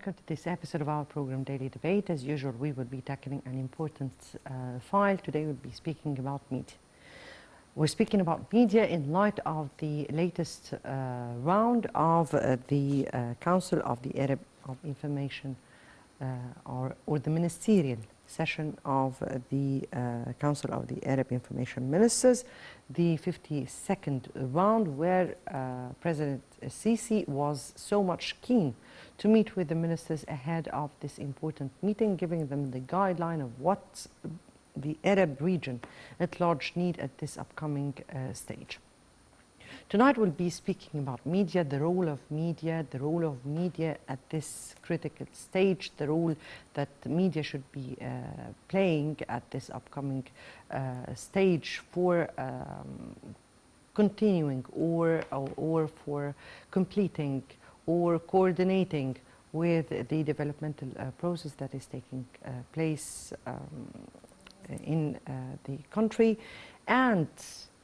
welcome to this episode of our program Daily Debate. As usual, we will be tackling an important file. Today we'll be speaking about media. We're speaking about media in light of the latest round of the Council of the Arab of Information or the ministerial session of the Council of the Arab Information Ministers, the 52nd round, where President Sisi was so much keen to meet with the ministers ahead of this important meeting, giving them the guideline of what the Arab region at large need at this upcoming stage. Tonight we'll be speaking about media, the role of media at this critical stage, the role that the media should be playing at this upcoming stage for continuing or for completing or coordinating with the developmental process that is taking place in the country and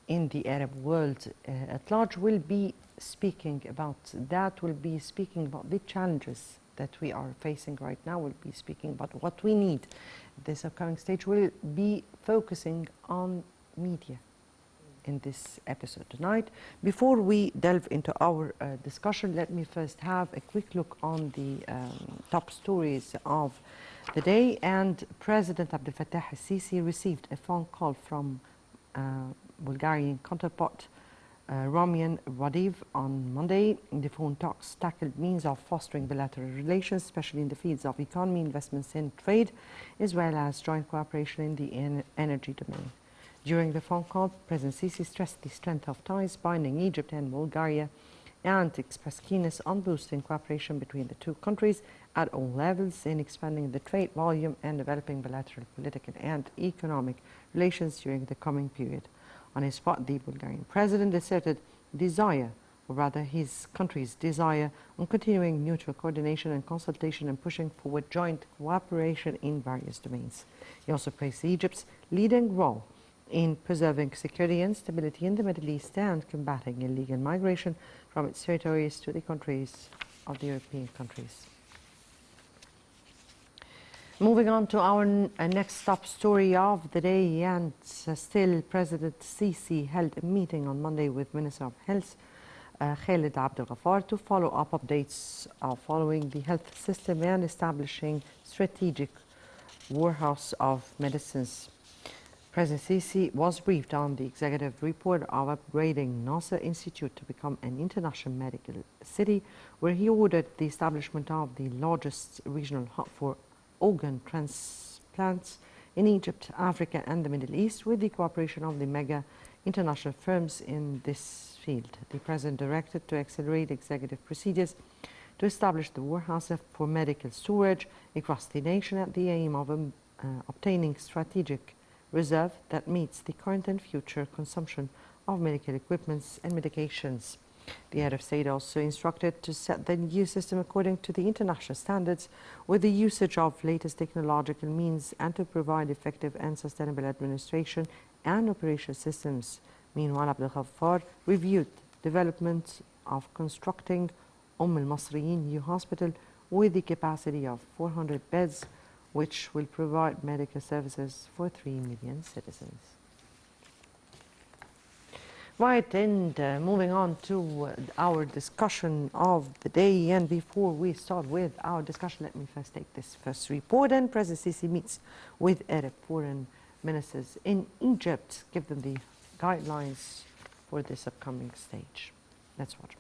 in the Arab world at large. Will be speaking about that, will be speaking about the challenges that we are facing right now, will be speaking about what we need at this upcoming stage. Will be focusing on media in this episode tonight. Before we delve into our discussion, let me first have a quick look on the top stories of the day. And President Abdel Fattah al-Sisi received a phone call from Bulgarian counterpart Rumen Radev on Monday. The phone talks tackled means of fostering bilateral relations, especially in the fields of economy, investments and trade, as well as joint cooperation in the energy domain. During the phone call, President Sisi stressed the strength of ties binding Egypt and Bulgaria and expressed keenness on boosting cooperation between the two countries at all levels in expanding the trade volume and developing bilateral political and economic relations during the coming period. On his part, the Bulgarian president asserted desire, or rather his country's desire, on continuing mutual coordination and consultation and pushing forward joint cooperation in various domains. He also praised Egypt's leading role in preserving security and stability in the Middle East and combating illegal migration from its territories to the countries of the European countries. Moving on to our next top story of the day, and still President Sisi held a meeting on Monday with Minister of Health Khaled Abdel Ghaffar to follow up updates following the health system and establishing strategic warehouse of medicines. President Sisi was briefed on the executive report of upgrading Nasser Institute to become an international medical city, where he ordered the establishment of the largest regional hub for organ transplants in Egypt, Africa and the Middle East, with the cooperation of the mega international firms in this field. The President directed to accelerate executive procedures to establish the warehouse for medical storage across the nation at the aim of obtaining strategic reserve that meets the current and future consumption of medical equipments and medications. The Arab state also instructed to set the new system according to the international standards with the usage of latest technological means and to provide effective and sustainable administration and operation systems. Meanwhile, Abdel Ghaffar reviewed development of constructing al-Masriyin new hospital with the capacity of 400 beds, which will provide medical services for 3 million citizens. Right, and moving on to our discussion of the day. And before we start with our discussion, let me first take this first report. And President Sisi meets with Arab foreign ministers in Egypt, give them the guidelines for this upcoming stage. Let's watch.